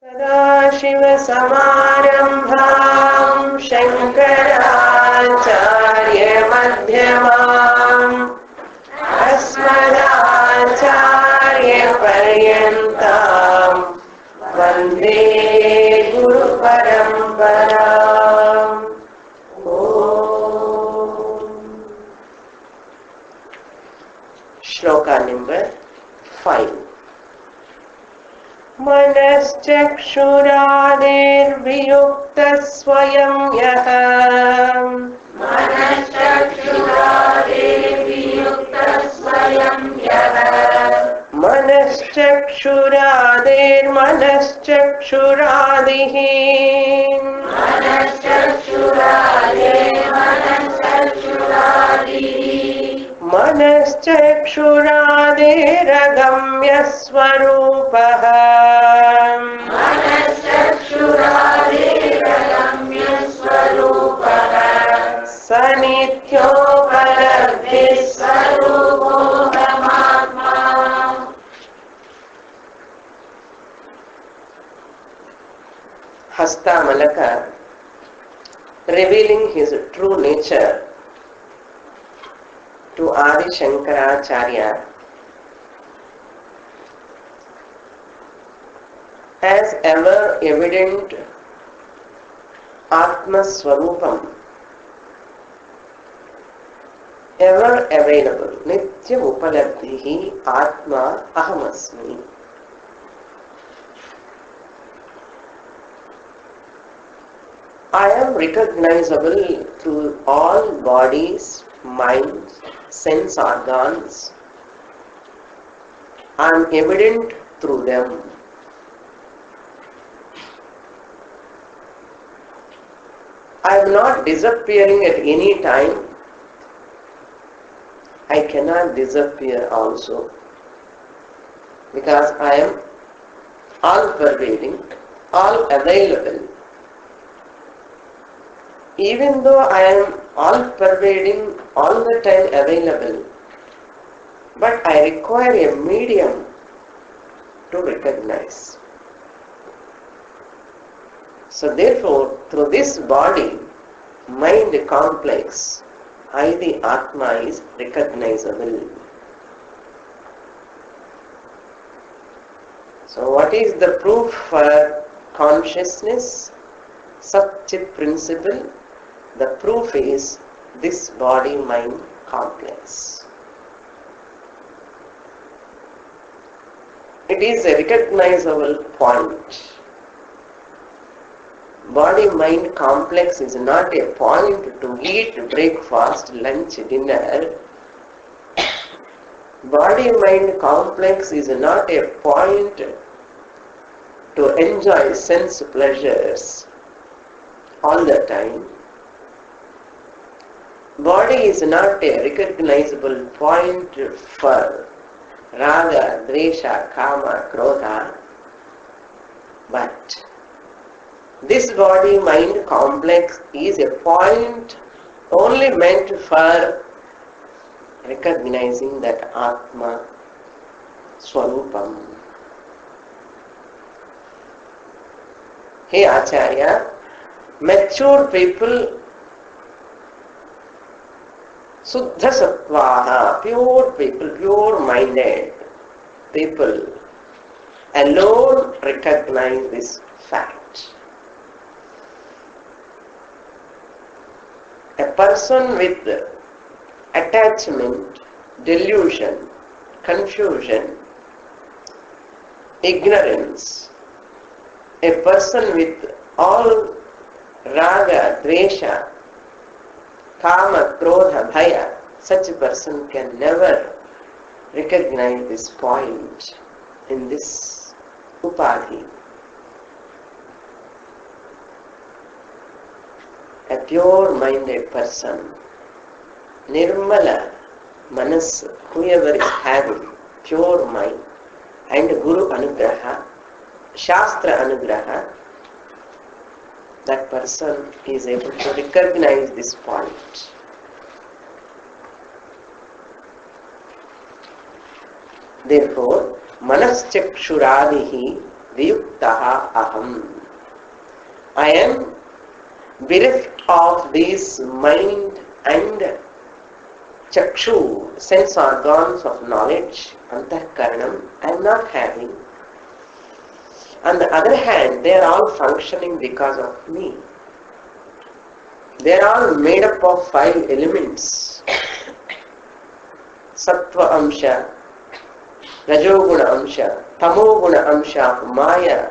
सदाशिवसमारम्भां शङ्कराचार्यमध्यमाम् अस्मदाचार्यपर्यन्तां वन्दे गुरुपरम्पराम्. श्लोका नंबर 5. मनश्चक्षुरादिर्वियुक्तः स्वयं यः मनश्चक्षुरादिर्मनश्चक्षुरादिः मनश्चक्षुरादिरगम्य स्वरूपः स नित्योपलब्धिः स्वरूपोऽहमात्मा. Hastamalaka, revealing his true nature to Adi Shankaracharya as ever evident Atma Swarupam, ever available, Nitya Upalabdhihi Atma Ahamasmi. I am recognizable through all bodies, minds, sense organs. I am evident through them. I am not disappearing at any time. I cannot disappear also, because I am all-pervading, all-available. Even though I am all-pervading, all the time available, but I require a medium to recognize. So therefore, through this body, mind complex, I the Atma is recognizable. So what is the proof for consciousness? Satchit principle. The proof is this body-mind complex. It is a recognizable point. Body-mind complex is not a point to eat breakfast, lunch, dinner. Body-mind complex is not a point to enjoy sense pleasures all the time. Body is not a recognizable point for raga, dvesha, kama, krodha, but this body-mind complex is a point only meant for recognizing that Atma Swarupam. Hey Acharya, mature people, Suddha Sattvaha, pure people, pure-minded people alone recognize this fact. A person with attachment, delusion, confusion, ignorance, a person with all raga, dvesha, kama, krodha, bhaya, such a person can never recognize this point in this upadhi. A pure-minded person, nirmala manas, whoever is having pure mind and guru anugraha, shastra anugraha, that person is able to recognize this point. Therefore, manaschakshuradihi viyuktaha aham. I am bereft of this mind and chakshu, sense organs of knowledge, antahkaranam, I am not having. On the other hand, they are all functioning because of me. They are all made up of 5 elements. Sattva amsha, Rajoguna amsha, Tamoguna amsha of Maya,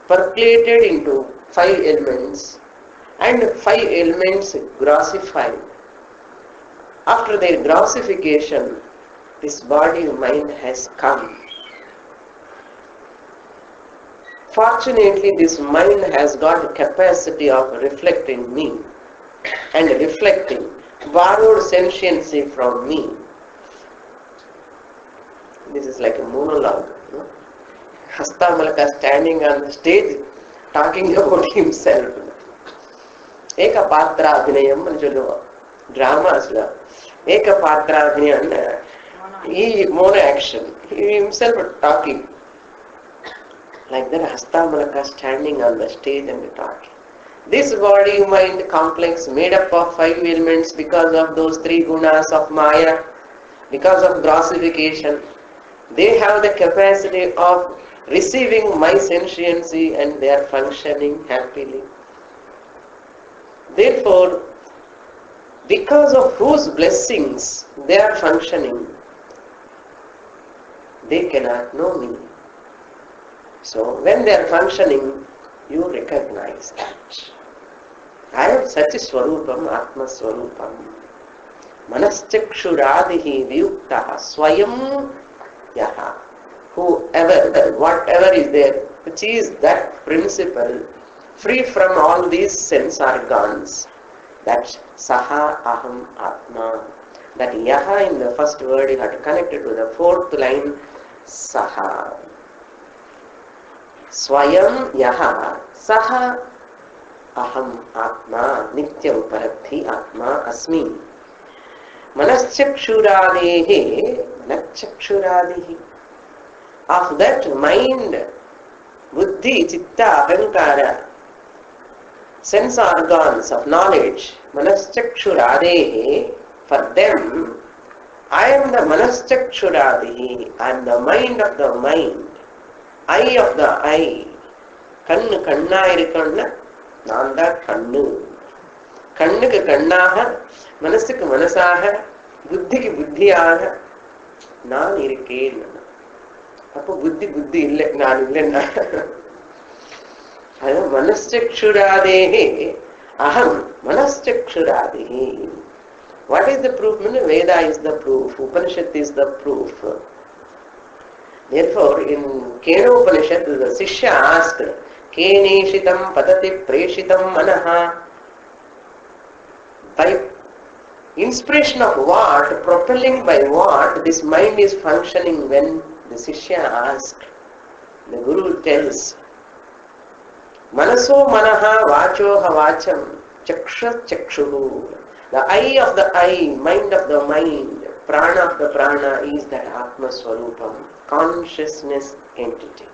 percolated into 5 elements, and 5 elements grossified. After their grossification, this body of mind has come. Fortunately, this mind has got the capacity of reflecting me and reflecting borrowed sentiency from me. This is like a monologue. No? Hastamalakiyam standing on the stage talking about himself. Eka patra abhinayam ani solluva. Dramas la. Eka patra abhinayam. He mono action. He himself talking. Like that, Hastamalakiyam standing on the stage and talking. This body mind complex made up of 5 elements because of those 3 gunas of Maya, because of grossification. They have the capacity of receiving my sentiency and they are functioning happily. Therefore, because of whose blessings they are functioning, they cannot know me. So when they are functioning, you recognize that. I am Sati Swarupam, Atma Swarupam. Manaschakshuradihi viyuktaha swayam yaha. Whoever, whatever is there, which is that principle, free from all these sense organs, that saha aham atma. That yaha in the first word you have to connect it to the 4th line, saha. Swayam yaha saha aham atma nityam parathi atma asmi. Manaschakshuradehe nachakshuradehi. Of that mind, buddhi, chitta, ahankara, sense organs of knowledge, manaschakshuradehe, for them, I am the manaschakshuradehi, I am the mind of the mind. Eye of the eye. Kannu kanna irukonna nanda kannu. Kannuku kannaha, manasukku manasaha, buddhikku buddhiyaga naan irukken. Appo buddhi illa, naan illenna. Adu manaschakshuradehe aham manaschakshuradehi. What is the proof? Veda is the proof. Upanishad is the proof. Therefore, in Kena Upanishad, the Sishya asked, Keneshitam patati preshitam manaha. By inspiration of what, propelling by what, this mind is functioning when the Sishya asked. The Guru tells, Manaso manaha vacho havacham chaksha chakshuhu. The eye of the eye, mind of the mind, prana of the prana is that Atma Swarupam, consciousness entity.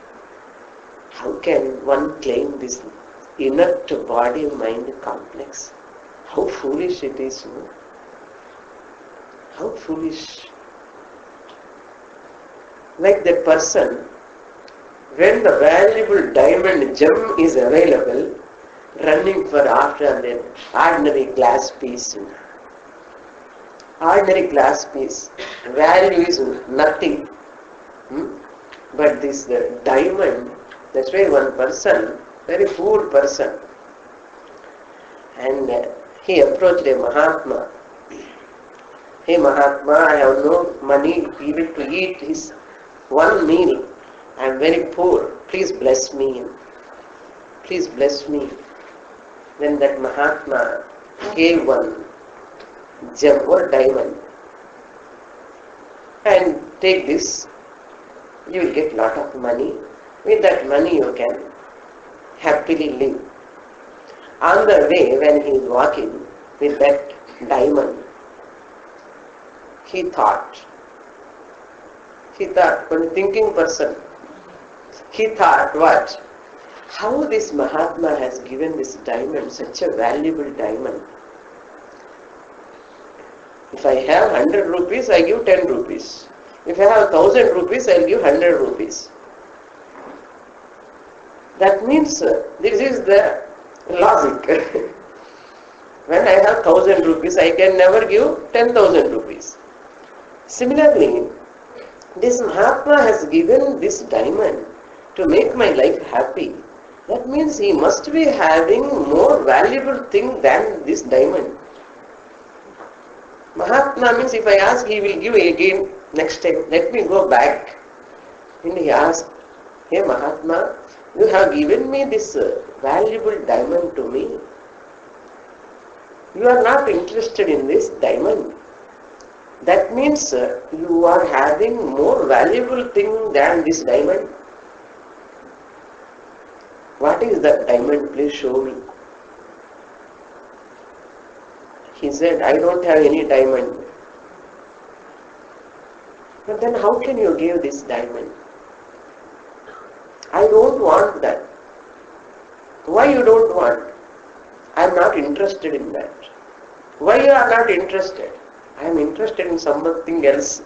How can one claim this inert body-mind complex? How foolish it is, no? How foolish. Like that person, when the valuable diamond gem is available, running for after an ordinary glass piece. Ordinary glass piece, value is nothing. But this the diamond, that's why one person, very poor person, and he approached a Mahatma. Hey Mahatma, I have no money even to eat his one meal. I am very poor. Please bless me. Please bless me. Then that Mahatma gave one gem or diamond. And take this, you will get lot of money. With that money you can happily live. On the way when he is walking with that diamond, he thought, when a thinking person, He thought, what? How this Mahatma has given this diamond, such a valuable diamond. If I have 100 rupees, I give 10 rupees. If I have 1000 rupees, I will give 100 rupees. That means this is the logic. When I have 1000 rupees, I can never give 10,000 rupees. Similarly, this Mahatma has given this diamond to make my life happy. That means he must be having more valuable thing than this diamond. Mahatma means if I ask, he will give again next time. Let me go back. And he asked, hey Mahatma, you have given me this valuable diamond to me. You are not interested in this diamond. That means you are having more valuable thing than this diamond. What is that diamond? Please show me. He said, I don't have any diamond. But then how can you give this diamond? I don't want that. Why you don't want? I am not interested in that. Why you are not interested? I am interested in something else.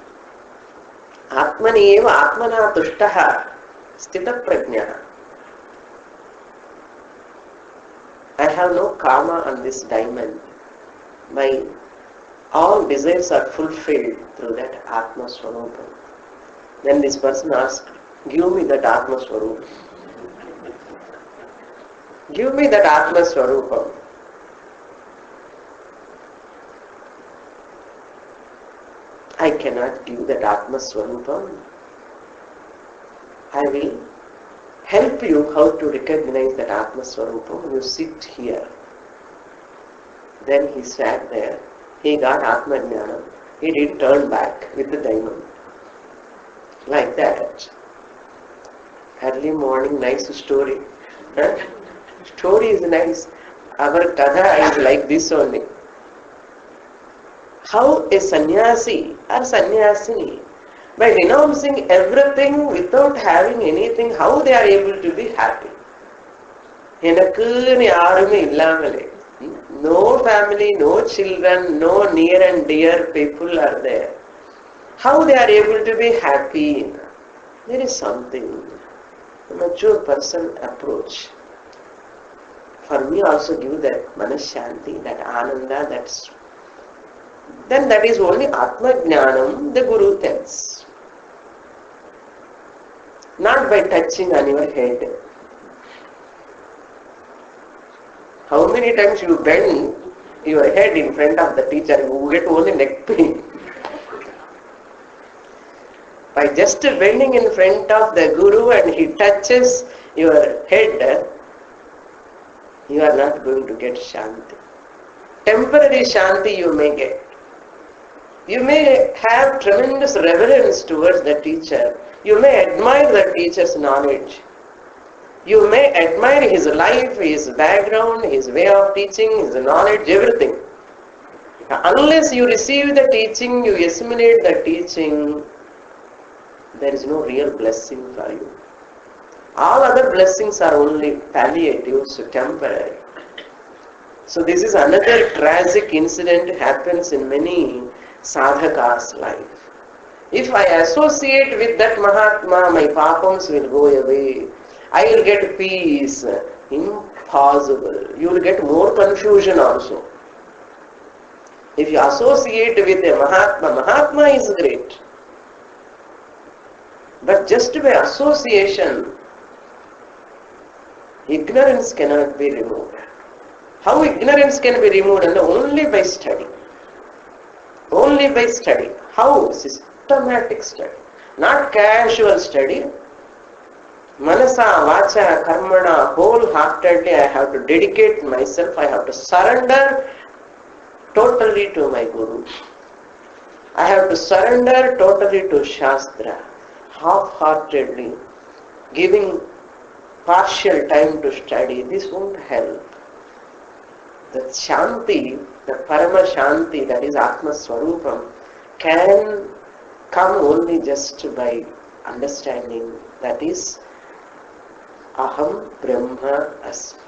Atmani eva atmana tushtaha sthita prajnaha. I have no karma on this diamond. My all desires are fulfilled through that Atma Swarupa. Then this person asked, give me that Atma Swarupa. Give me that Atma Swarupa. I cannot give that Atma Swarupa. I will help you how to recognize that Atma Swarupa. You sit here. Then he sat there. He got Atma Jnana. He didn't turn back with the diamond. Like that. Early morning, nice story. Huh? Story is nice. Our katha is like this only. How a sannyasi or sannyasini, by renouncing everything without having anything, how they are able to be happy. No family, no children, no near and dear people are there. How they are able to be happy? There is something. A mature person approach. For me also give that manashanti, that ananda, then that is only Atma Jnanam, the Guru tells. Not by touching on your head. How many times you bend your head in front of the teacher, you get only neck pain. By just bending in front of the Guru and he touches your head, you are not going to get Shanti. Temporary Shanti you may get. You may have tremendous reverence towards the teacher. You may admire the teacher's knowledge. You may admire his life, his background, his way of teaching, his knowledge, everything. Unless you receive the teaching, you assimilate the teaching, there is no real blessing for you. All other blessings are only palliatives, temporary. So this is another tragic incident happens in many sadhakas' life. If I associate with that Mahatma, my papams will go away. I will get peace. Impossible. You will get more confusion also. If you associate with a Mahatma, Mahatma is great. But just by association, ignorance cannot be removed. How ignorance can be removed? And only by study. Only by study. How? Systematic study. Not casual study. Manasa, vacha, karmana, wholeheartedly I have to dedicate myself, I have to surrender totally to my Guru. I have to surrender totally to Shastra. Half-heartedly, giving partial time to study, this won't help. The Shanti, the Parama Shanti, that is Atma Swarupam, can come only just by understanding. That is aham brahma asmi.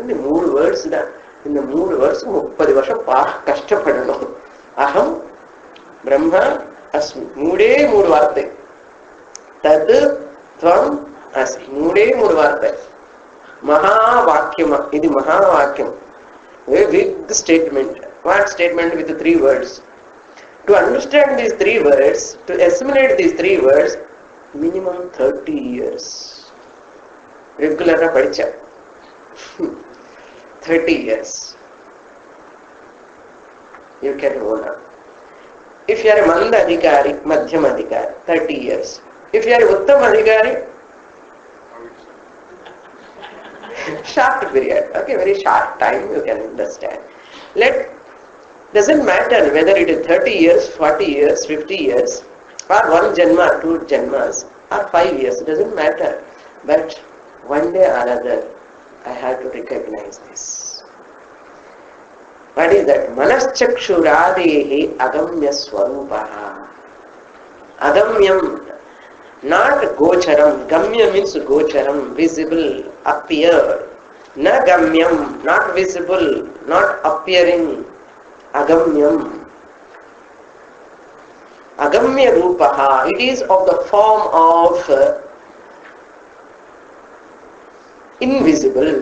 இந்த 3 words தான். இந்த 3 words 30 வருஷம் கஷ்டப்படணும். அகம் பிரம்ம அஸ்மி, 3 வார்த்தை. தது துவம் அஸ்மி, 3 வார்த்தை. மகா வாக்கியம், இது மகா வாக்கியம். A big statement. What statement with 3 words? To understand these 3 words, to assimilate these 3 words, minimum 30 years. Regular படிச்சா 30 years. You can hold on. If you are a Manda Adhikari, Madhyam Adhikari, 30 years. If you are a Uttam Adhikari, short period, okay, very short time, you can understand. Doesn't matter whether it is 30 years, 40 years, 50 years, or 1 Janma, 2 Janmas, or 5 years, it doesn't matter. But one day or other, I have to recognize this. What is that? Manaschakshuradehi agamya swarupaha. Agamyam, not gocharam. Gamya means gocharam, visible, appear. Na gamyam, not visible, not appearing. Agamyam. Agamya rupaha. It is of the form of invisible.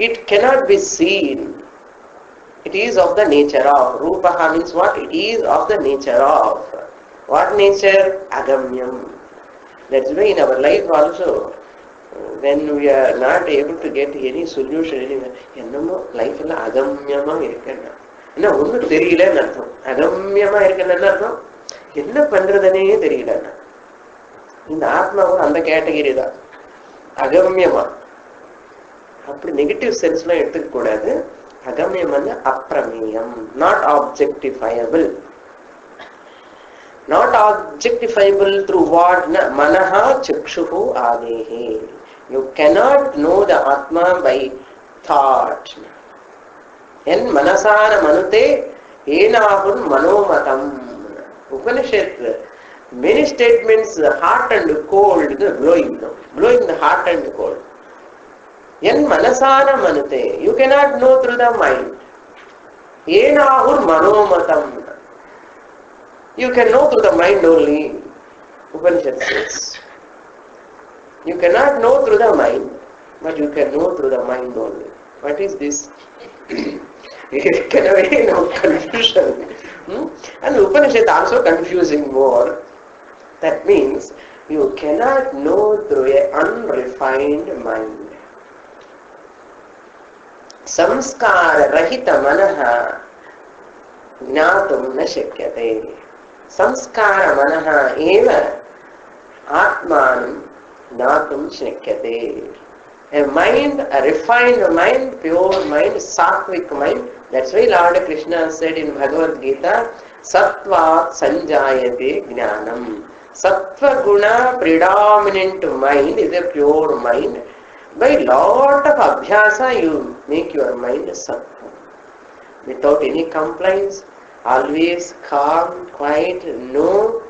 It cannot be seen. It is of the nature of. Rupaha means what? It is of the nature of. What nature? Agamyam. That's why in our life also, when we are not able to get any solution anywhere, என்னமோ லைஃப்ல அகம்யமா இருக்கேன்னா என்ன ஒன்றும் தெரியலன்னு அர்த்தம். அகம்யமா இருக்கேன்னு அர்த்தம் என்ன பண்றதுனே தெரியலன்னா. இந்த ஆத்மாவும் அந்த கேட்டகிரி தான், அகம்யமா. அப்படி நெகட்டிவ் சென்ஸ்லாம் எடுத்துக்க கூடாது. அகம்யம் வந்து அப்பிரமேயம், not ஆப்ஜெக்டிஃபையபிள். Not objectifiable through what? Manaha chakshuhu adehe. You cannot know the Atma by thought. En manasana manute enahun manomatam. Upanishad, many statements, hot and cold, blowing the hot and cold. En manasana manute, you cannot know through the mind. Enahun manomatam. You can know through the mind only. Upanishad says. You cannot know through the mind, but you can know through the mind only. What is this? It can be no confusion. And Upanishad also confusing more. That means you cannot know through an unrefined mind. Samskara rahita manaha jnatum na shakyate. Samskara manaha eva atmanam jnatum shakyate. A mind, a refined mind, pure mind, sattvic mind. That's why Lord Krishna said in Bhagavad Gita, Sattvat sanjayate jnanam. Sattva guna predominant mind is a pure mind. By lot of abhyasa you make your mind sattva. Without any complaints, always calm, quiet, no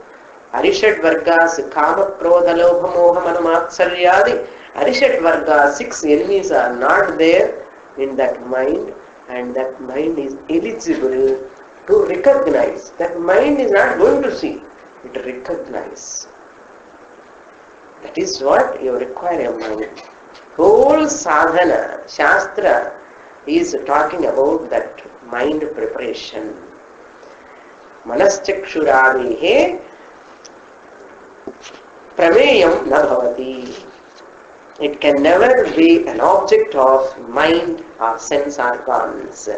Arishad Vargas, Kama, Krodha, Lobha, Moha, Matsariyadi. Arishad Vargas, 6 enemies are not there in that mind, and that mind is eligible to recognize. That mind is not going to see, it recognize. That is what you require a mind. Whole sadhana, shastra is talking about that mind preparation. Manaschakshuradehe prameyam na bhavati. It can never be an object of mind or sense organs.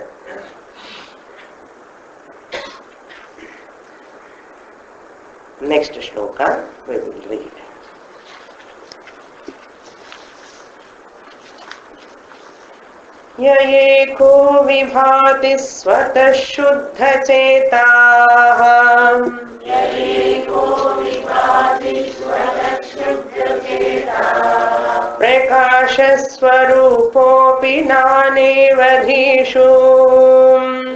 Next shloka we will read. Yayeko vibhati svata shuddha chetah. Yayeko vibhati svata shuddha chetah. Prakasha swarupopi nanevadhishu.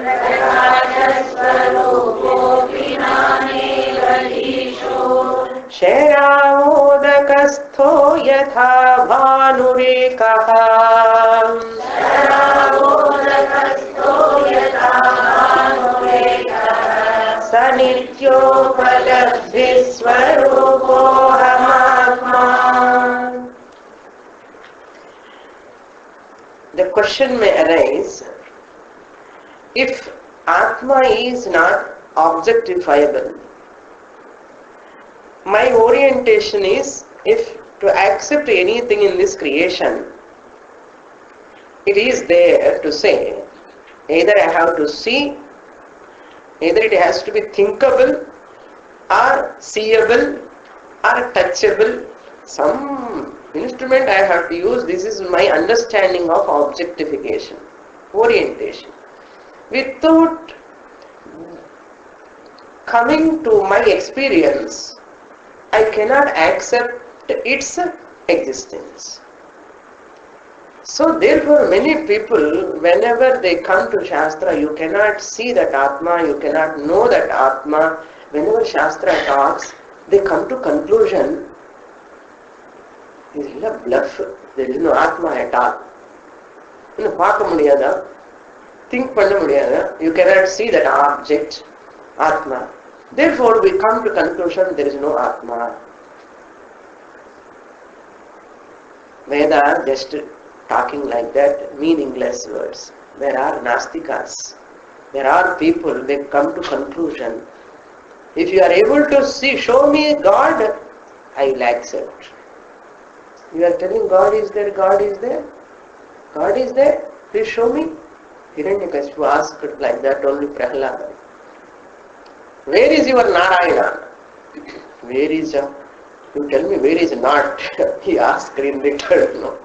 Prakasha swarupopi nanevadhishu. शरावोदकस्थो यथा भानुरेकः स नित्योपलब्धिस्वरूपोऽहमात्मा. The question may arise, if Atma is not objectifiable, my orientation is, if to accept anything in this creation, it is there to say, either I have to see, either it has to be thinkable or seeable or touchable, some instrument I have to use. This is my understanding of objectification, orientation. Without coming to my experience, I cannot accept its existence. So therefore many people, whenever they come to Shastra, you cannot see that Atma, you cannot know that Atma. Whenever Shastra talks, they come to conclusion, this is a bluff, there is no Atma at all. பார்க்க முடியாதா, think பண்ண முடியாதா, you cannot see that object, Atma. Therefore we come to conclusion there is no Atma. Veda just talking like that, meaningless words. There are Nastikas. There are people, they come to conclusion. If you are able to see, show me God, I will accept. You are telling God is there, God is there. God is there, please show me. Hiranyakashipu asked like that only Prahlada. Where is your Narayana? Where is, you tell me where is not? He asked in return. No.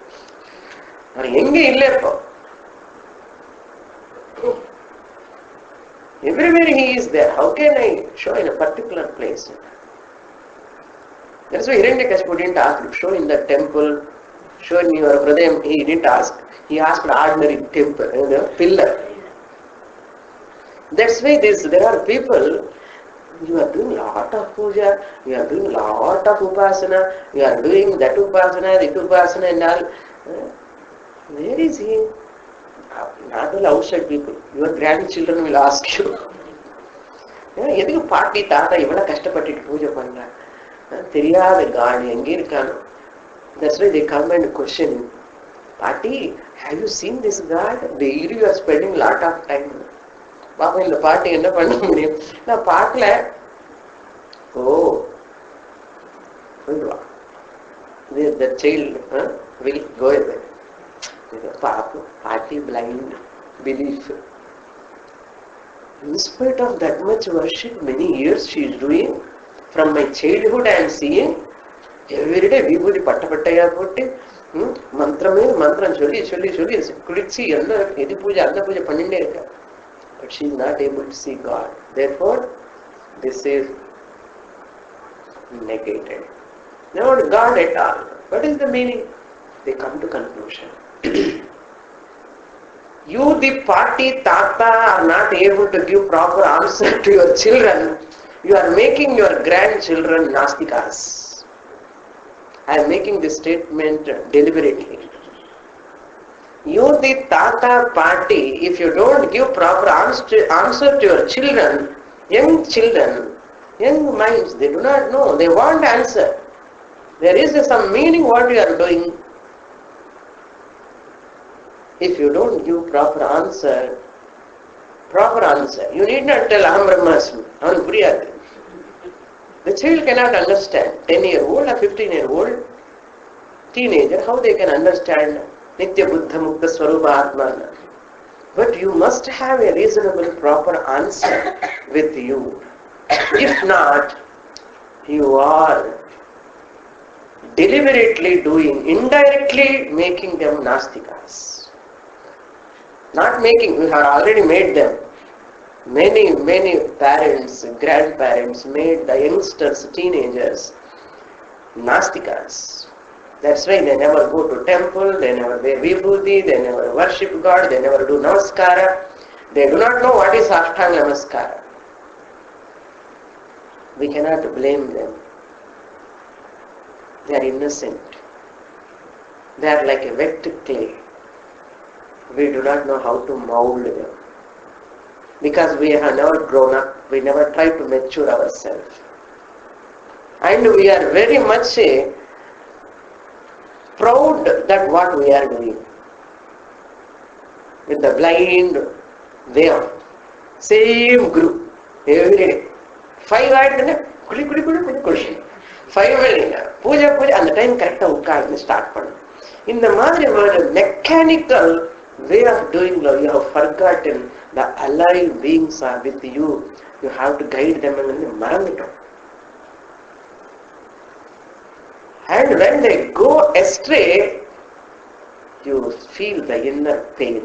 Everywhere he is there. How can I show in a particular place? That's why Hiranyakashipu didn't ask, show in the temple, show in your Hridayam. He didn't ask. He asked ordinary temple, pillar. That's why there are people, you are doing lot of puja, you are doing lot of upasana, you are doing that upasana, and all. Where is he? Not all outside people. Your grandchildren will ask you. எதுக்கு பாட்டி தாத்தா இவ்வளவு கஷ்டப்பட்டுட்டு பூஜை பண்ற, தெரியாத God எங்க இருக்கானோ. That's why they come and question you. Party, have you seen this God? Daily you are spending lot of time. பாப்பா இந்த பாட்டி என்ன பண்ண முடியும்? நான் பார்க்கல. ஓ, the child will go away. Party blind belief. In spite of that much worship, many years she is doing. From my childhood I am seeing every day vibhuti pattapattaya potti mantram solli kulichi ella edu puja andha puja panninde irukka. But she is not able to see God. Therefore this is negated. Not God at all. What is the meaning? They come to conclusion. You, the party tata, are not able to give proper answer to your children. You are making your grandchildren Nastikas. I am making this statement deliberately. You, the tata party, if you don't give proper answer to your children, young minds, they do not know. They want answer. There is some meaning what you are doing. If you don't give proper answer, you need not tell Aham Brahmasmi. Avan puriyadu. The child cannot understand. 10-year-old or 15-year-old teenager, how they can understand Nitya Buddha Mukta Swarupa Atmana? But you must have a reasonable, proper answer with you. If not, you are deliberately doing, indirectly making them Nastikas. Not making, we have already made them. Many parents, grandparents made the youngsters, teenagers, Nastikas. That's why they never go to temple, they never wear vibhuti, they never worship God, they never do namaskara. They do not know what is Ashtanga Namaskara. We cannot blame them. They are innocent. They are like a wet clay. We do not know how to mold them. Because we have never grown up, we never try to mature ourselves. And we are very much proud that what we are doing. With the blind way of same group every day. 5 hours, kuli. 5 minutes, puja, and the time correct start pannu. In the மாதிரி mechanical way of doing love, you have forgotten the alive beings are with you. You have to guide them and maranditom. And when they go astray, you feel the inner pain.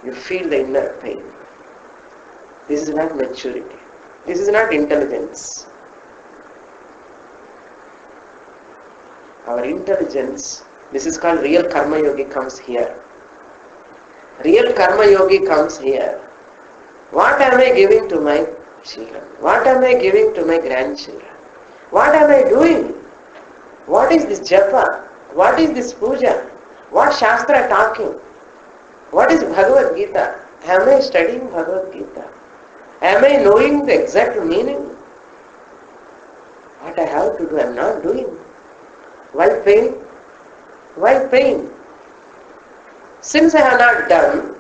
You feel the inner pain. This is not maturity. This is not intelligence. Our intelligence, this is called real karma yogi, comes here. Real karma yogi comes here. What am I giving to my children? What am I giving to my grandchildren? What am I doing? What is this japa? What is this puja? What shastra talking? What is Bhagavad Gita? Am I studying Bhagavad Gita? Am I knowing the exact meaning? What I have to do, I am not doing. Why pain? Why pain? Since I have not done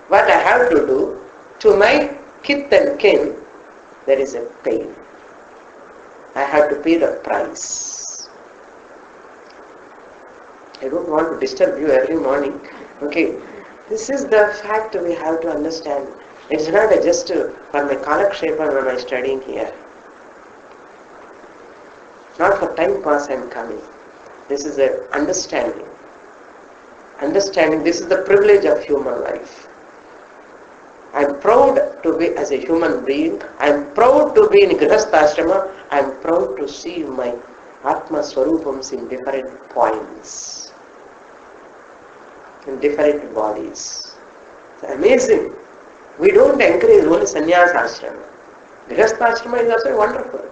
what I have to do, to my kith and kin, there is a pain. I have to pay the price. I don't want to disturb you early morning. Okay, this is the fact we have to understand. It's not just for my kalakshepa when I am studying here. Not for time pass I am coming. This is an understanding. Understanding, this is the privilege of human life. I am proud to be as a human being. I am proud to be in Grihastha-ashrama. I am proud to see my Atma Swarupams in different points, in different bodies. It's amazing. We don't encourage only sannyasa ashrama. Grihastha-ashrama is also wonderful.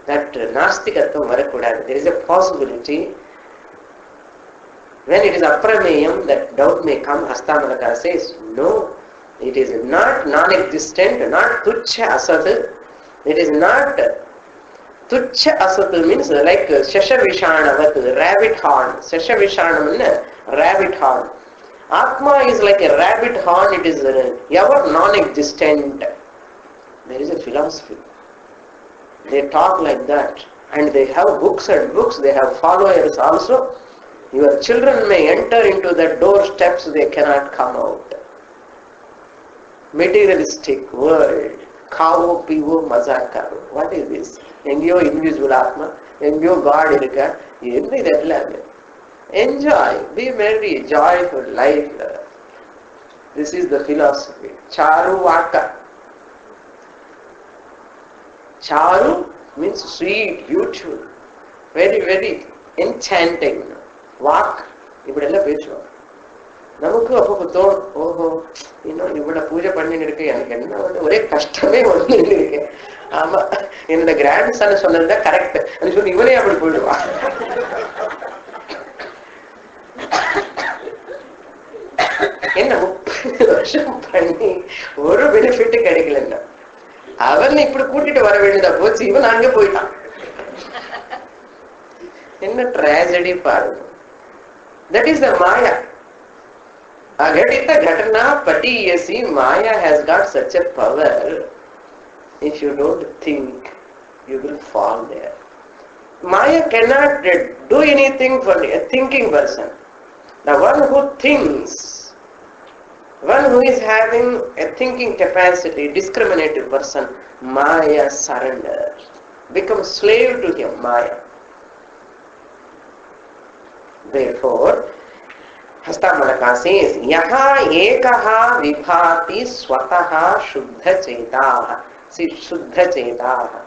That nastikatvam varakudadu. There is a possibility. When it is aprameyam, that doubt may come. Hastamalaka says, no, it is not non-existent, not tuchha asat. It is not tuchha asat, means like shashavishanavat, rabbit horn. Shashavishana means rabbit horn. Atma is like a rabbit horn, it is ever non-existent. There is a philosophy. They talk like that, and they have books and books, they have followers also. Your children may enter into the doorsteps, they cannot come out. Materialistic world. Kavo, pivo, maza karo. What is this? Engyo invisible Atma, engyo God irukka. Endu idella. Enjoy, be merry, joyful life. This is the philosophy. Charu vaka. Charu means sweet, beautiful, very, very enchanting. Walk, இப்படியெல்லாம் பேசுவாங்க. நமக்கு அப்போ தோணும், ஓஹோ இன்னும் இவ்வளவு பூஜை பண்ணின்னு இருக்கு, எனக்கு என்ன ஒரே கஷ்டமே ஒண்ணு இருக்கு. ஆமா, என்னோட கிராண்ட் சன் சொன்னதுதான் கரெக்ட் அப்படின்னு சொல்லி இவனே அப்படி போயிடுவான். என்ன 30 வருஷம் பண்ணி ஒரு பெனிஃபிட் கிடைக்கலன்னா அவன் இப்படி கூட்டிட்டு வர வேண்டியதா போச்சு, இவன் அங்க போயிட்டான். என்ன ட்ராஜடி பாருங்க. That is the Maya. Aghadita Ghatana Patiyasi. Maya has got such a power. If you don't think, you will fall there. Maya cannot do anything for a thinking person. The one who thinks, one who is having a thinking capacity, discriminative person, Maya surrenders, becomes slave to him, Maya. Therefore, Hastamalaka says, Yaha ekaha vibhati swataha shuddha chetaha. See, shuddha chetaha.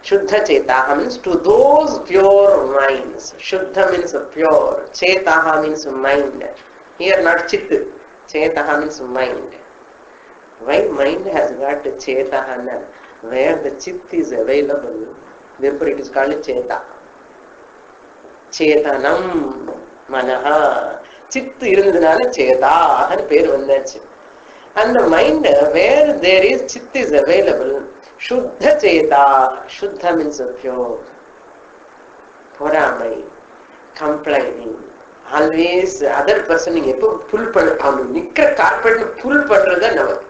Shuddha chetaha means to those pure minds. Shuddha means pure. Chetaha means mind. Here not chit. Chetaha means mind. Why mind has got chetaha? where the chit is available, therefore it is called cheta. Chetanam manaha. Chit irundadanaala cheta and per vandachu. And the mind, where there is chit is available, shuddha cheta. Shuddha means pure. Poramai, complaining. Always other person pull நிக்கிற carpet புல் பண்றத நமக்கு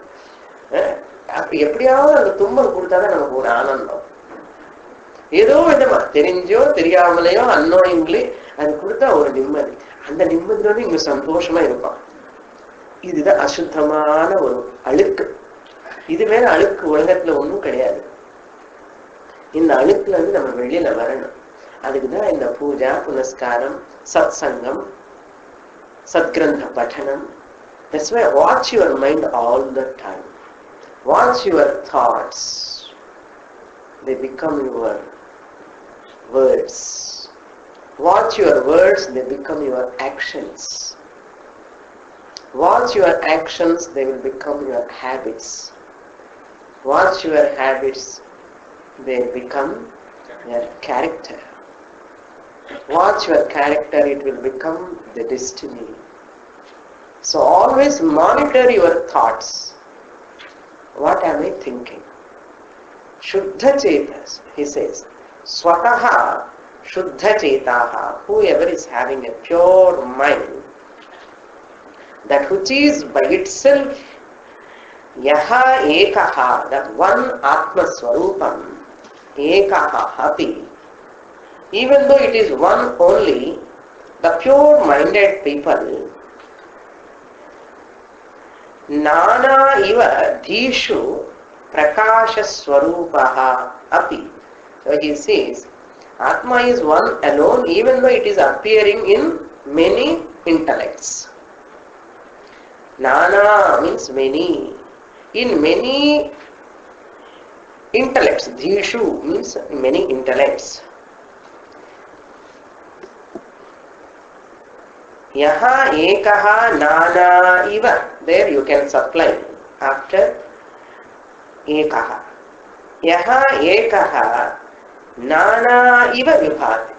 அப்படி எப்படியாவது அந்த தும்மல் கொடுத்தாதான் நமக்கு ஒரு ஆனந்தம். ஏதோ விதமா தெரிஞ்சோ தெரியாமலையோ அன்னோயிங்லி அது கொடுத்தா ஒரு நிம்மதி. அந்த நிம்மதியோட இங்க சந்தோஷமா இருப்பான். இதுதான் அசுத்தமான ஒரு அழுக்கு. இது மேல அழுக்கு உலகத்துல ஒண்ணும் கிடையாது. இந்த அழுக்குல இருந்து நம்ம வெளியில வரணும். அதுக்குதான் இந்த பூஜா புனஸ்காரம், சத் சங்கம், சத்கிரந்த பட்டனம். That's why watch your mind all the time. Watch your thoughts. They become your words. Watch your words, they become your actions. Watch your actions, they will become your habits. Watch your habits, they become your character. Watch your character, it will become the destiny. So always monitor your thoughts. What am I thinking? Shuddha chetas, he says. Swataha shuddha chetaha. Whoever is having a pure mind, that which is by itself yaha ekaha, that one atma swarupam, ekaha hapi. Even though it is one only, the pure-minded people, nana iva dhishu prakasha swarupaha api. So he says, Atma is one alone, even though it is appearing in many intellects. Nana means many. In many intellects, dhishu means many intellects. Yaha ekaha nana iva. There you can supply after ekaha. Yaha ekaha nana iva vibhati.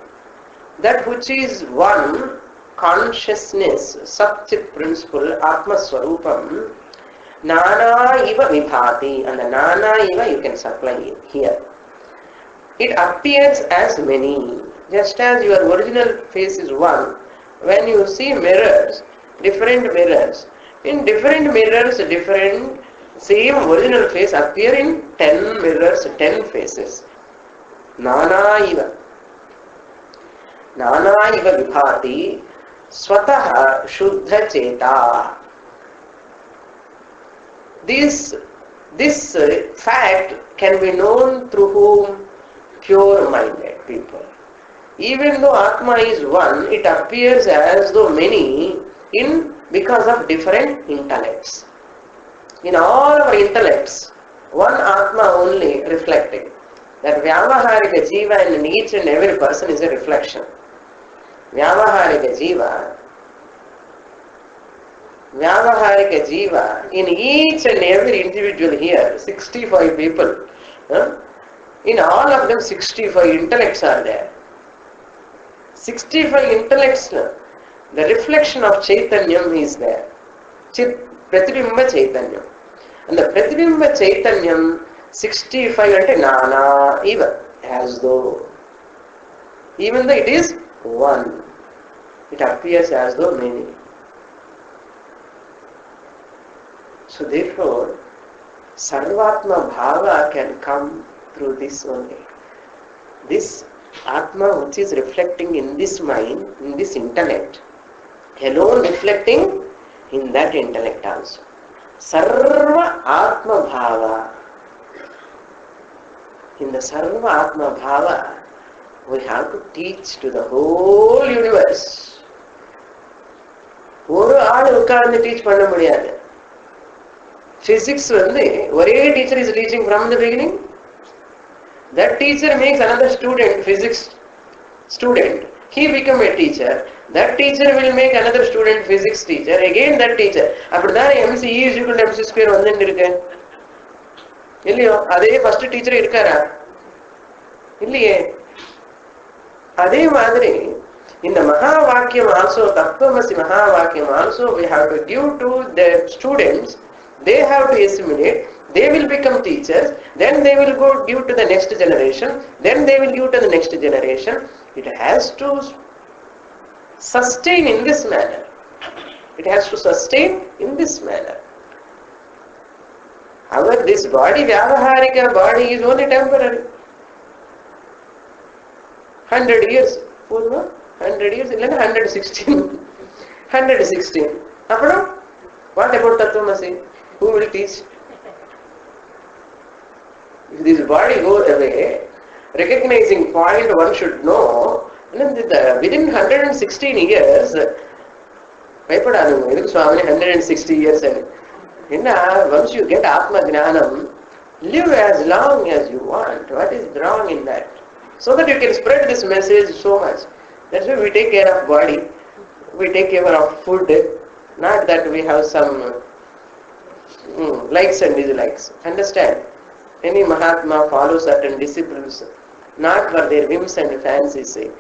That which is one consciousness, Satchit principle, Atma Swarupam, nana iva vibhati. And the nana iva you can supply here. It appears as many. Just as your original face is one, when you see mirrors, different mirrors, in different mirrors, different same original face appear in 10 mirrors, 10 faces. Nana iva. Nana iva vibhati swataha shuddha cheta. This fact can be known through whom? Pure-minded people. Even though Atma is one, it appears as though many because of different intellects. In all our intellects, one Atma only reflecting. That Vyavaharika Jiva in each and every person is a reflection. Vyavaharika Jiva in each and every individual here, 65 people. In all of them, 65 intellects are there. 65 intellects, the reflection of Chaitanyam is there. Pratibimba Chaitanyam. And the Pratibimba Chaitanyam, 65 ante nana iva, as though. Even though it is one, it appears as though many. So therefore, Sarvatma Bhava can come through this only. This Atma which is reflecting in this mind, in this intellect, alone reflecting in that intellect also. Sarva Atma Bhava. In the Sarva Atma Bhava, we have to teach to the whole universe. ஒரு ஆள் உட்கார்ந்து teach பண்ண முடியாது. Physics ஒரே teacher is teaching from the beginning. That teacher makes another student, physics student. He become a teacher. That teacher will make another student, physics teacher. Again that teacher. அப்படிதான் MC is equal to MC square வந்துட்டு இருக்கு. இல்லையோ? அதே first teacher இருக்காரா? இல்லையே. அதே மாதிரி இந்த மகா வாக்கியம் ஆல்சோ, தத்துவமசி மகா வாக்கியம் also we have to give to the students. They have to assimilate. They will become teachers. Then they will go give to the next generation. Then they will give to the next generation. It has to sustain in this manner. It has to sustain in this manner. However, this body, Vyavaharika body, is only temporary. 100 years. 100 years, 116. 116. What about Tattvamasi? Who will teach? If this body goes away, recognizing point one should know, within 116 years, Swamini 160 years. Once you get Atma Jnanam, live as long as you want. What is wrong in that? So that you can spread this message so much. That's why we take care of body, we take care of food, not that we have some likes and dislikes. Understand? Any Mahatma follows certain disciplines, not for their whims and fancies sake.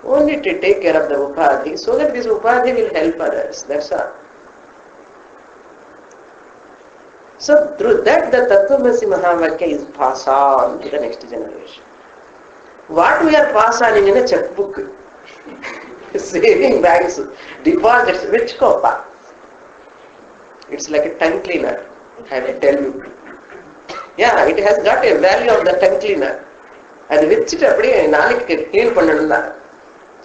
Only to take care of the Upadhi, so that this Upadhi will help others. That's all. So through that, the Tattvamasi Mahavakya is passed on to the next generation. What we are passed on in a checkbook, saving banks, deposits, which copa? It's like a tongue cleaner, I will tell you. Yeah, it has got a value of the tongue cleaner. அது வச்சுட்டு அப்படியே நாளைக்கு clean பண்ணணும் தான்,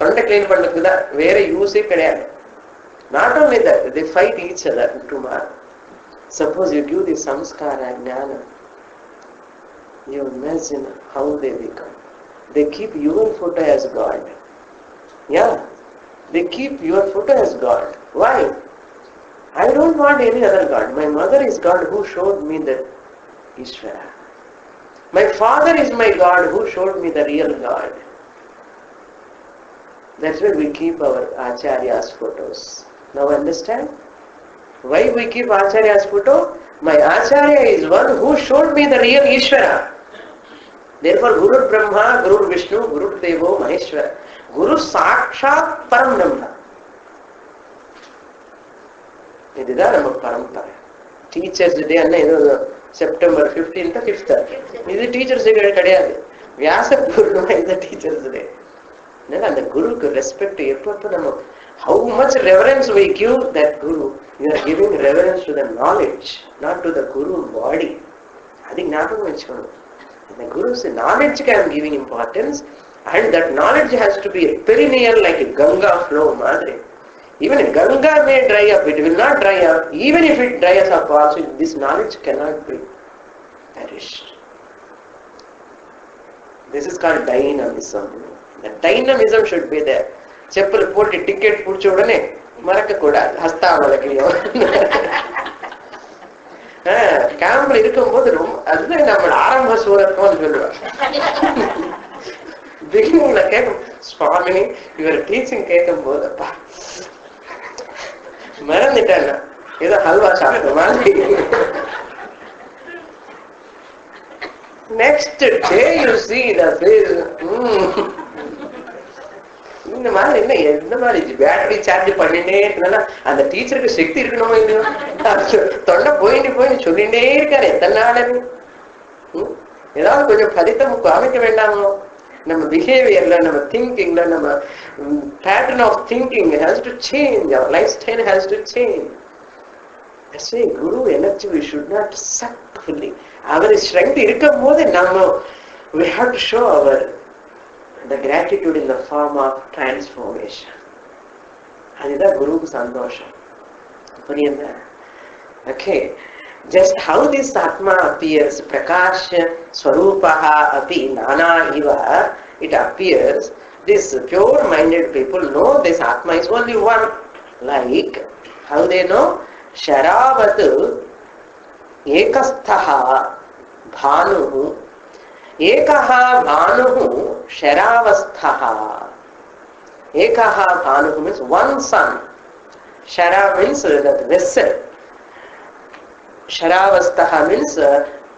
தொண்டை clean பண்ணுறதுக்கு தான், வேற யூஸே கிடையாது. Not only that, they fight each other tomorrow. Suppose you give the samskara jnana, you imagine how they become. They keep your photo as God. Yeah, they keep your photo as God. Why? I don't want any other God. My mother is God who showed me the Ishvara. My father is my God who showed me the real God. That's why we keep our Acharya's photos. Now understand? Why we keep Acharya's photo? My Acharya is one who showed me the real Ishvara. Therefore, Guru Brahma, Guru Vishnu, Guru Devo, Maheshwara. Guru Sakshat Param Brahma. இதுதான் நம்ம பரம்பரை. Teachers day அண்ணா இது September 15th 5th. இது teachers day கிடையாது, வியாச பூர்ணிமா இது teachers day. அந்த குருவுக்கு respect எப்பப்ப நம்ம, how much reverence we give that Guru, we are giving reverence to the knowledge, not to the Guru body. அது ஞாபகம் வச்சுக்கணும். The Guru's knowledge I am giving importance, and that knowledge has to be perennial, like a Ganga flow madre. Even a Ganga may dry up, it will not dry up. Even if it dries up also, this knowledge cannot be perished. This is called dynamism. The dynamism should be there. Cheppal potti ticket pudicha udane marakka koodadu. Hastamalakiyam. கேம்ப்ல இருக்கும் போது ரொம்ப அதுதான் நம்ம ஆரம்ப சூரத்வம்னு சொல்லுவாங்க. பிகினிங்ல கேட்கும் சுவாமினி இவர் டீச்சிங் கேட்கும் போது அப்பா மறந்துட்டாங்க, ஏதோ ஹல்வா சாப்பிட்ட மாதிரி. Next day you see the face. இந்த மாதிரி என்ன எந்த மாதிரி பேட்டரி சார்ஜ் பண்ணிட்டே இருக்கா, அந்த டீச்சருக்கு சக்தி இருக்கணுமோ இல்லையோ, தொண்டை போயிட்டு சொல்லிட்டே இருக்காரு எத்தனை நாள். ஏதாவது கொஞ்சம் பலித்தம் காமிக்க வேண்டாமோ? நம்ம பிஹேவியர்ல, நம்ம திங்கிங்ல, நம்ம pattern of thinking has to change, our lifestyle has to change. That's why Guru energy we should not suck fully. அவர் strength இருக்கும் போது நம்ம we have to show our the gratitude in the form of transformation. அதுதான் குருவுக்கு சந்தோஷம். புரியுதா? Okay, just how this Atma appears, Prakasha Swarupaha api nana iva, it appears. These pure-minded people know this Atma is only one. Like, how they know? Sharavatu ekasthaha bhanuhu. Ekaha bhanuhu sharavasthaha. Ekaha bhanuhu means one sun. Shara means that vessel. Sharavasthaha means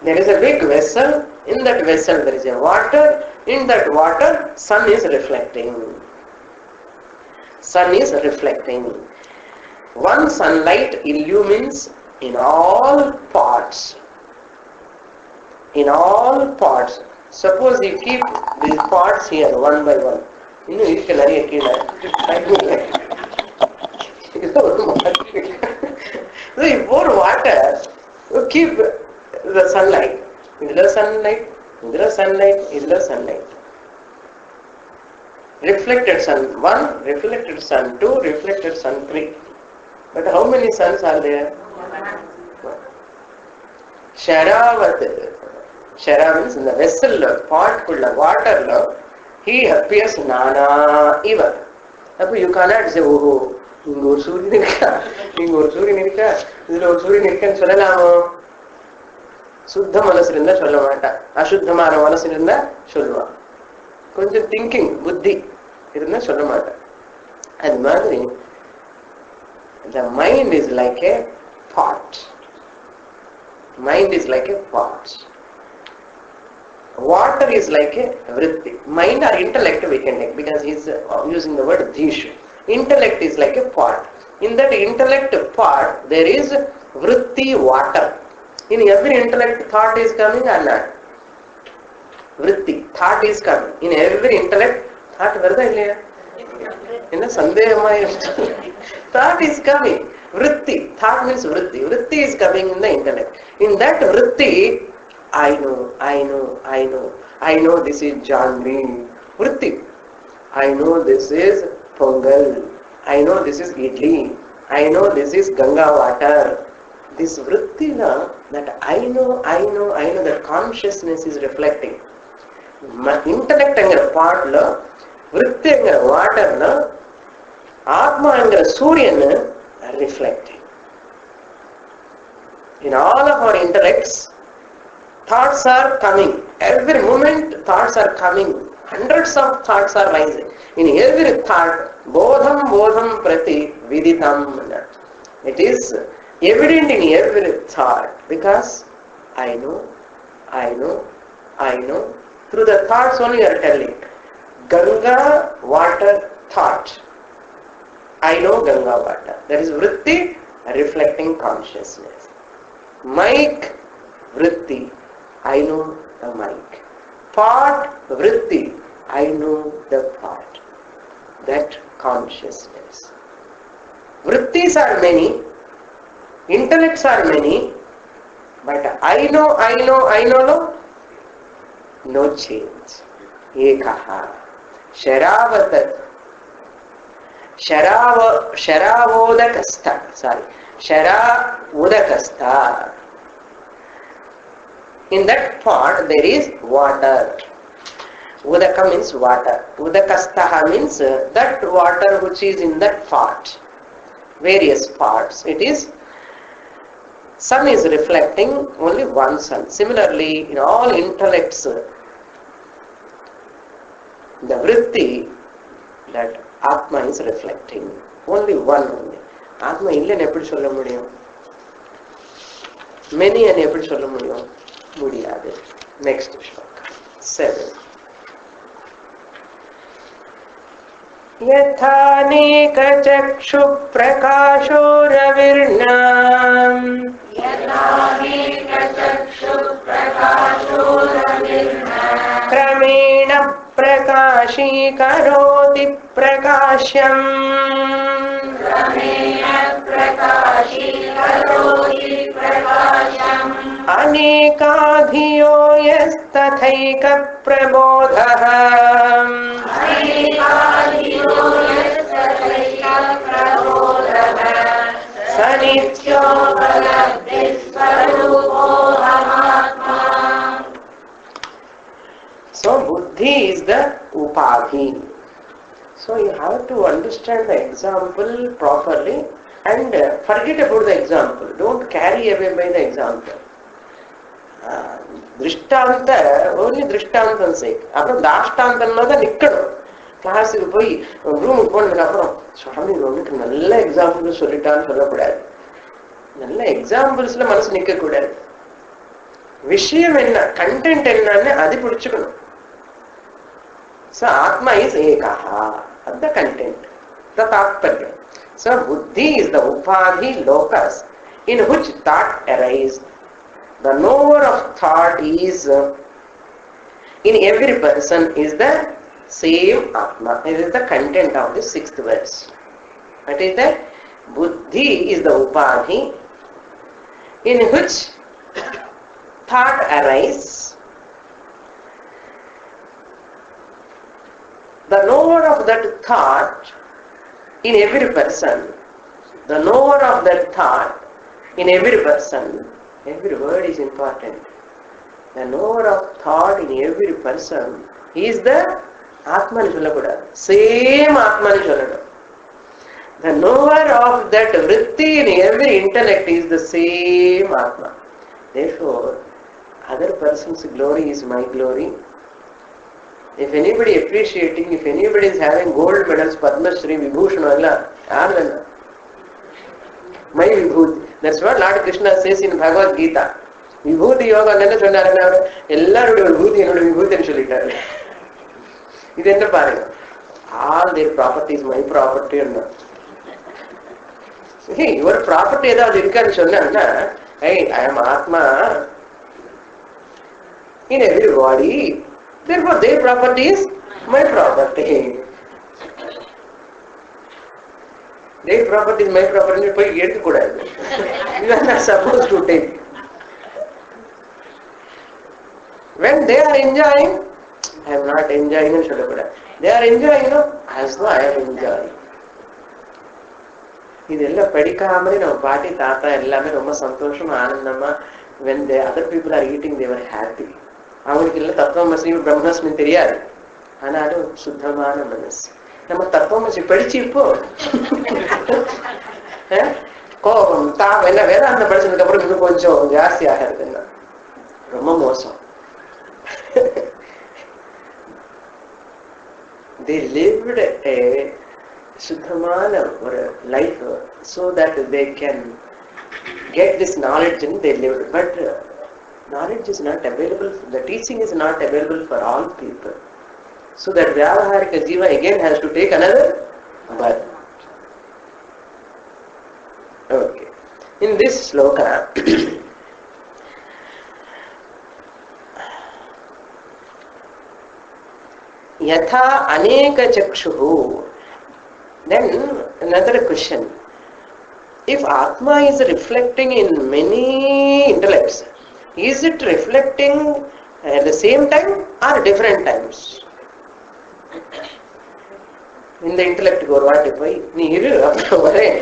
There is a big vessel. In that vessel there is a water. In that water, sun is reflecting. Sun is reflecting. One sunlight illumines in all parts. In all parts. Suppose you keep these parts here one by one. So you pour water, you keep the sunlight. Is there sunlight? Is there sunlight? Is there sunlight? Reflected sun 1, reflected sun 2, reflected sun 3. But how many suns are there? Shara means in the vessel pot kulla water he appears nana eva. You cannot say, oh, ingo Suri nirka, idlo Suri nirka solalamo. Suddha manasirinda sollamata, ashuddhamana manasirinda solluva. Konjam thinking, buddhi irundha sollamata. And madri, the mind is like a pot. Mind is like a pot. Water is like a vritti. Mind or intellect we can take, because he is using the word dhishu. Intellect is like a pot. In that intellect pot, there is vritti, water. In every intellect, thought is coming or not? Vritti, thought is coming. In every intellect, thought varda illaya? In a sandehama, thought is coming. Vritti, thought means vritti. Vritti is coming in the intellect. In that vritti, I know this is Janvi. Vritti. I know this is Pongal. I know this is Idli. I know this is Ganga water. This vritti that I know, that consciousness is reflecting. Intellect angara part la, vritti angara water la, Atma angara Suryan reflecting. In all of our intellects, thoughts are coming. Every moment thoughts are coming. Hundreds of thoughts are rising. In every thought, bodham prati viditam. It is evident in every thought, because I know. Through the thoughts only you are telling. Ganga water thought. I know Ganga water. That is vritti reflecting consciousness. Mic, vritti. I know the mic. Pot, vritti. I know the pot. That consciousness. Vrittis are many. Intellects are many. But I know. No change. Ekaha. Sharavodakasta. In that pot there is water. Udaka means water. Udakastaha means that water which is in that pot. Various parts. It is, sun is reflecting only one sun. Similarly, in all intellects, the vritti, that Atma is reflecting. Only one only. Atma illen eppadi solla mudiyum? Many and eppadi solla mudiyum? Mudiyadu. Next shloka. 7. यथानेकचक्षु प्रकाशो रविर्नाम् क्रमेण प्रकाशीकरोति प्रकाश्यम् अनेकाधियो यस्तथैक प्रबोधः स नित्योपलब्धिः स्वरूपोऽहमात्मा. So buddhi is the upadhi. So you have to understand the example properly and forget about the example. Don't carry away by the example. Drishtanta, only Drishtantam sake. Appuram Dashtantam da nikkadum. கிளாஸுக்கு போய் ரூமுக்கு போனதுக்கு அப்புறம் சுவாமி உங்களுக்கு நல்ல example சொல்லிட்டான்னு சொல்லக்கூடாது. நல்ல எக்ஸாம்பிள்ஸ்ல மனசு நிக்க கூடாது. விஷயம் என்ன, கண்டென்ட் என்னன்னு அது பிடிச்சுக்கணும். So Atma is Ekaha, the content, the Tatparya. So Buddhi is the Upadhi locus in which thought arises. The knower of thought is in every person is the same Atma. This is the content of the 6th verse. What is that? Buddhi is the Upadhi in which thought arises. The knower of that thought in every person, the knower of that thought in every person, every word is important. The knower of thought in every person is the Atma ni sollakudadu, same Atma ni solladu. The knower of that vritti in every intellect is the same Atma. Therefore, other person's glory is my glory. If anybody appreciating, if anybody is having gold medals, Padma Shri, Vibhushan, Allah, my Vibhuti. That's what Lord Krishna says in Bhagavad Gita. Vibhuti yoga enna சொன்னாருன்னா எல்லாரோட விபூதி என்னோட விபூதின்னு சொல்லிட்டாரு. இது என்ன பாருங்க, all their property is my property. Your property ஏதாவது இருக்கான்னு சொன்னா, hey, I am Atma in everybody. Therefore, their property is my property. Their property is my property. போய் எடுக்க கூடாது. You are not supposed to take. When they are enjoying, I am not enjoying and சொல்லக்கூடாது. They are enjoying, as though I am enjoying. இதெல்லாம் படிக்காமலே நம்ம பாட்டி தாத்தா எல்லாமே ரொம்ப சந்தோஷமா ஆனந்தமா, when the other people are eating, they were happy. அவங்களுக்கு எல்லாம் தத்துவமசி பிரம்மஸ்மி தெரியாது, ஆனாலும் சுத்தமான மனசு. நம்ம தத்துவமசி படிச்சு இப்போ கோபம் தாபம் எல்லாம் வேதாந்தம் படிச்சதுக்கு அப்புறம் இன்னும் கொஞ்சம் ஜாஸ்தி ஆகிறதுன்னா ரொம்ப மோசம். They lived a சுத்தமான ஒரு life so that they can get this knowledge and they lived. But knowledge is not available, the teaching is not available for all people. So that Vyavaharika Jiva again has to take another birth. Okay. In this sloka, Yatha Aneka Chakshuhu. Then another question. If Atma is reflecting in many intellects, is it reflecting at the same time or different times? In the intellect go வாட்டி போய் நீ இரு அப்புறம் வரேன்,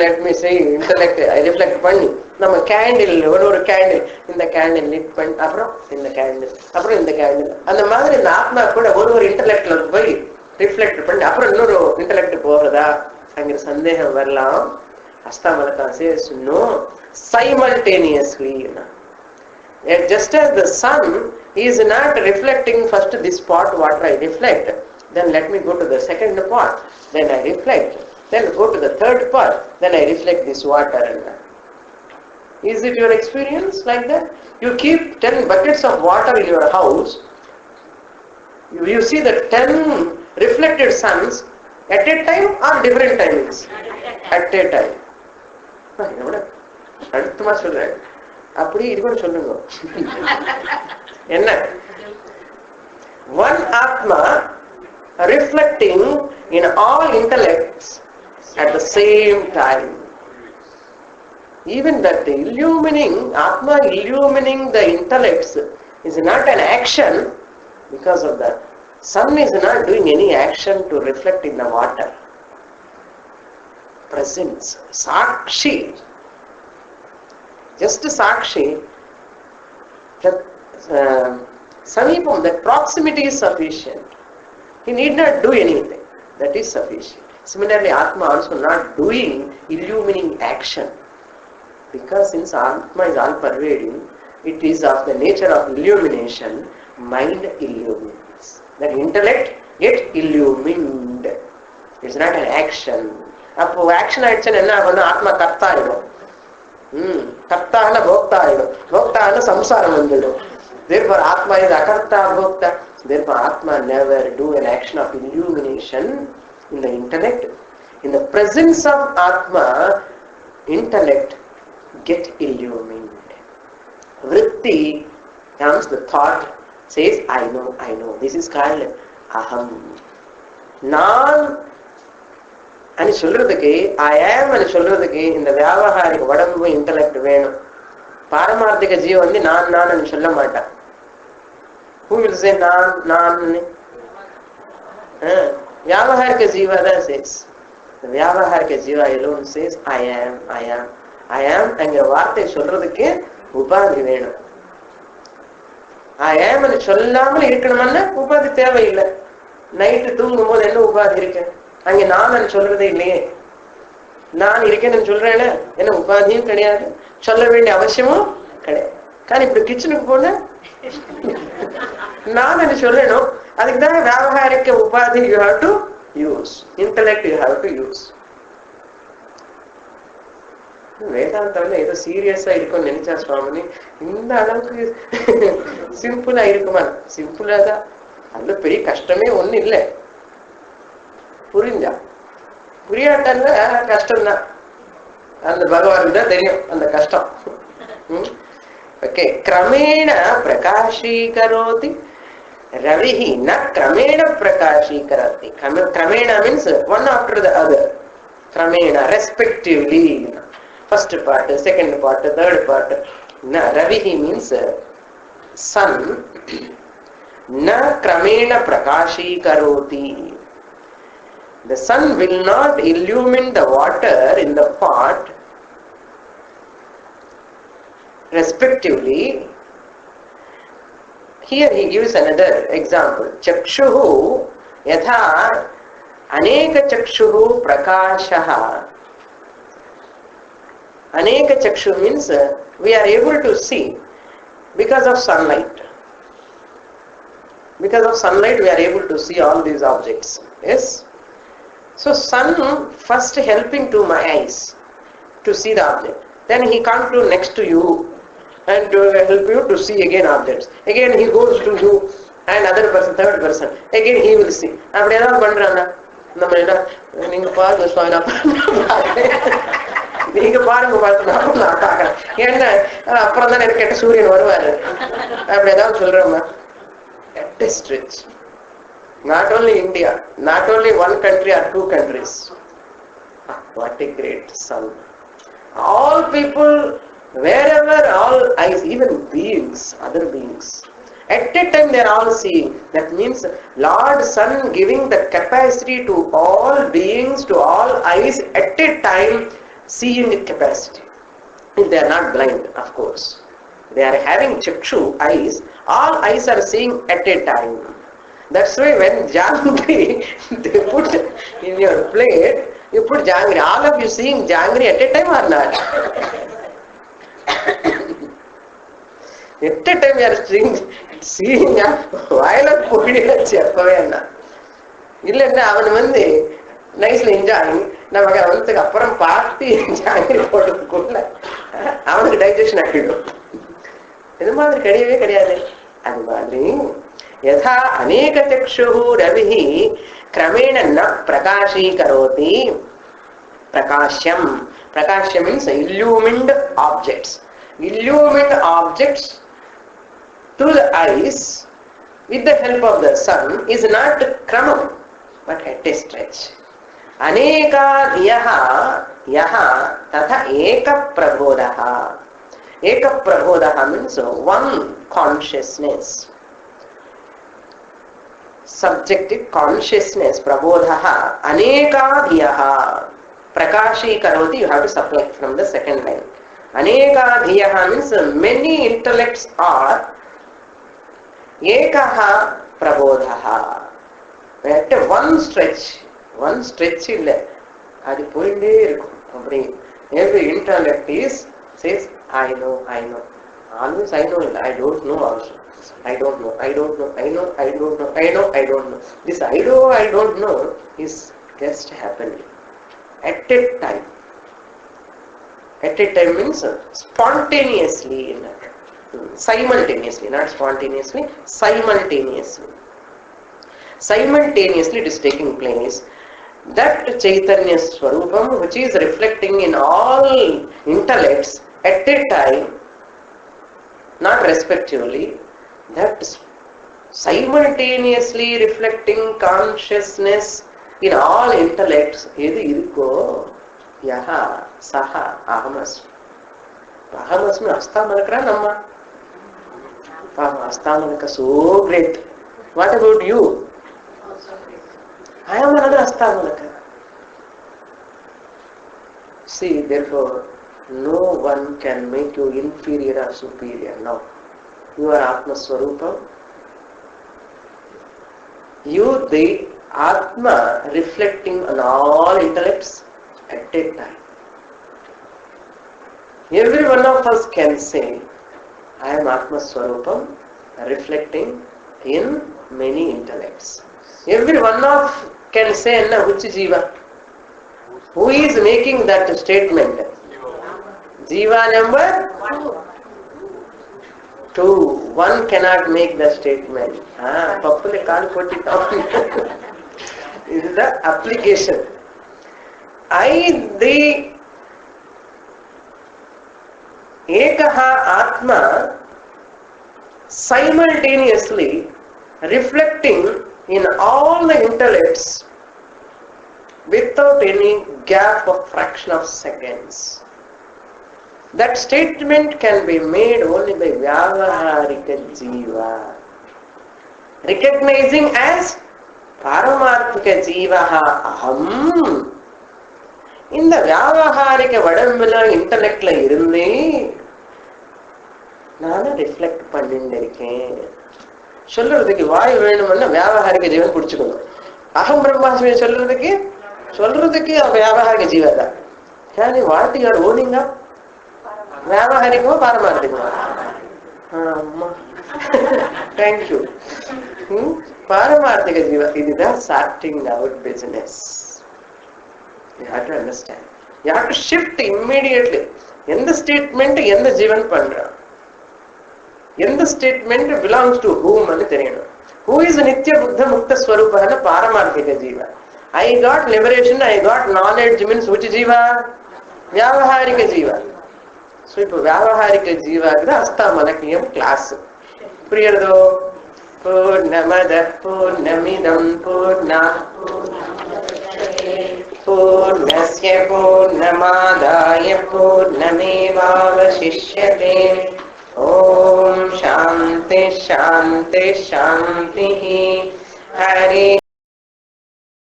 let me say intellect I reflect பண்ணி நம்ம candle ஒரு candle, இந்த கேண்டில் லிட் பண்ணி அப்புறம் இந்த கேண்டில் அப்புறம் இந்த கேண்டில், அந்த மாதிரி இந்த ஆத்மா கூட ஒரு இன்டலெக்ட்ல போய் ரிஃப்ளெக்ட் பண்ணி அப்புறம் இன்னொரு இன்டலெக்ட் போகிறதா அங்கிற சந்தேகம் வரலாம். Hastamalakiyam says no, simultaneously. Just as the sun is not reflecting first this part what I reflect, then let me go to the second part, then I reflect, then go to the third part, then I reflect this water. Is it your experience like that? You keep 10 buckets of water in your house, you see the 10 reflected suns at a time or different timings? At a time. அடுத்தமா சொல்றேன், அப்படி இது கூட சொல்லுங்க. என்ன? One Atma reflecting in all intellects at the same time. Even that illumining, Atma illumining the intellects is not an action. Because of that, sun is not doing any action to reflect in the water. Presence, Sakshi, just Sakshi, that Samipam, that proximity is sufficient. He need not do anything, that is sufficient. Similarly, Atma also not doing illumining action, because since Atma is all pervading, it is of the nature of illumination. Mind illumines, that intellect get illumined. It's not an action. அப்போ action ஆயிடுச்சுன்னு என்ன ஆகும்? ஆத்மா கர்த்தா ஆயிடும். Karta and Bhokta, Bhokta and Samsara Mandidu. Therefore, Atma is Akarta Bhokta. Therefore, Atma never do an action of illumination in the intellect. In the presence of Atma, intellect get illumined. Vritti comes, the thought says, I know. This is called Aham. நான் అని சொல்றதுக்கு I am అని சொல்றதுக்கு இந்த வியாவகாரிக உடம்பு intellect வேணும். பாரமார்த்திக ஜீவன் வந்து நான் అని சொல்ல மாட்டான். Who will say நான்? வியாவகாரிக ஜீவா தான் says. The வியாவகாரிக Jeeva alone says I am என்கிற வார்த்தை சொல்றதுக்கு உபாதி வேணும். I am అని சொல்லாமல் இருக்கணும்னா உபாதி தேவையில்லை. நைட்டு தூங்கும் போது என்ன உபாதி இருக்கு? அங்க நான் சொல்றதே இல்லையே. நான் இருக்கேன்னு சொல்றேன், என்ன உபாதியும் கிடையாது, சொல்ல வேண்டிய அவசியமும் கிடையாது. కానీ ఇప్పుడు கிச்சனுக்கு போன நான் சொல்லணும். அதுக்குதான் வியாவகாரிக உபாதி you have to use, intellect you have to use. வேதாந்தம் ஏதோ சீரியஸா இருக்கும்னு நினைச்சா சுவாமினி, இந்த அளவுக்கு சிம்பிளா இருக்குமா? சிம்பிளா தான், அதுல பெரிய கஷ்டமே ஒண்ணு இல்லை. புரிஞ்சா புரியாட்டல்ல கஷ்டம்தான். அந்த பகவானுக்கு தான் தெரியும் அந்த கஷ்டம். ஓகே, கிரமேண பிரகாஷீகரோதி ரவிஹி ந கிரமேண பிரகாஷீகரோதி. கிரமேண means one after the other. கிரமேண respectively, first part, second part, third part. Na ravihi means sun. Na kramena prakashikaroti. The sun will not illumine the water in the pot respectively. Here he gives another example. Chakshuhu yatha aneka chakshuhu prakashaha. Aneka chakshu means we are able to see because of sunlight. Because of sunlight we are able to see all these objects. Yes? So sun first helping to my eyes to see the object. Then he comes to next to you and to help you to see again objects. Again he goes to you and other person, third person. Again he will see. அப்படி ஏதாவது பண்றாங்க நம்ம என்ன, நீங்க பாருங்க சுவாமி, நீங்க பாருங்க பார்த்து நான் பாக்கிறேன். என்ன அப்புறம் தான் எனக்கு கேட்ட சூரியன் வருவாரு அப்படி ஏதாவது சொல்றோமா? Stretch. Not only India, not only one country or two countries. What a great sun. All people, wherever, all eyes, even beings, other beings, at a time they are all seeing. That means Lord Sun giving the capacity to all beings, to all eyes at a time, seeing capacity. If they are not blind, of course. They are having chakshu, eyes. All eyes are seeing at a time. That's why when jangri they put in your plate, you put jangri. All of you seeing jangri at a time or not? At a time you are seeing while of pudi cheppave anna. Illenna avan வந்து நைஸ்ல enjoy, நமக்கு அவனுக்கு அப்புறம் பார்த்து ஜாங்கிரி போடுறதுக்குள்ள அவனுக்கு digestion ஆகிடும். இது மாதிரி கிடையவே கிடையாது. அது மாதிரி யதா அநேக சக்ஷுஹு ரவிஹி கிரமேண ந பிரகாஷீகரோதி. பிரகாஷ்யம், பிரகாஷ்யம் means illumined objects. Illumined objects through the eyes with the help of the sun is not kramam but at a stretch. Aneka dhiyaha yaha tatha eka prabodhaha. Eka prabodhaha means one consciousness. Subjective consciousness, prabodhaha. Aneka dhiyaha. Prakashi karoti, you have to supply from the second line. Aneka dhiyaha means many intellects are ekaha prabodhaha. At one stretch இல்லை, அது போயிட்டே இருக்கும். அப்படி every intellect is says I know. Always I know, I don't know also. I don't know. This I don't know is just happening at a time. At a time means spontaneously, simultaneously, not spontaneously, simultaneously. Simultaneously it is taking place. That Chaitanya Swarupam, which is reflecting in all intellects at a time, not respectively, that simultaneously reflecting consciousness in all intellects, edu irukko yaha saha ahamasmi. Ahamasmi Hastamalakara namma. Hastamalaka so great. What about you? I am another Hastamalaka. See, therefore, no one can make you inferior or superior. No. You are Atma Swarupa. You, the Atma, reflecting on all intellects at a time. Every one of us can say, I am Atma Swarupam, reflecting in many intellects. Every one of can say, which Jiva? Who is making that statement? Jiva number 2. One cannot make the statement. This is the application. The Ekaha Atma simultaneously reflecting in all the intellects without any gap of fraction of seconds. That statement can be made only by Vyavaharika Jiva, recognizing as Paramarthika Jivaha Aham. In the Vyavaharika Vadambala intellect la irundi nana reflect பண்ணிருக்கேன். சொல்றதுக்கு வாய் வேணும்னா வியாவகாரிக ஜீவன் பிடிச்சுக்கணும். அகம் பிரம்மாஸ்மி சொல்றதுக்கு வியாவகாரிக ஜீவன் தான். కానీ what you are owning up వ్యావహారికమో పారమార్థికమో? అమ్మా థ్యాంక్ యూ. పారమార్థిక జీవ, ఇది the sorting out business. You have to understand. You have to shift immediately. எந்த ஸ்டேட்மெண்ட் எந்த ஜீவன் பண்றான், எந்த ஸ்டேட்மெண்ட் பிலாங்ஸ் டு whom అని தெரியணும். Who is நித்திய புத்த முக்த ஸ்வரூபன பாரமார்த்திக ஜீவ. I got liberation, I got knowledge means which ஜீவா? வியாவகாரிக ஜீவா. ஸோ இப்போ வியாவகாரிக ஜீவாக்கு தான் ஹஸ்தாமலக்கியம் கிளாஸ். புரியுறதோ? பூர்ணமத பூர்ணமிதம் பூர்ணாத் பூர்ணஸ்ய பூர்ணமாதாய பூர்ணமேவாவசிஷ்யதே. ஓம் சாந்தி சாந்தி சாந்தி. ஹரி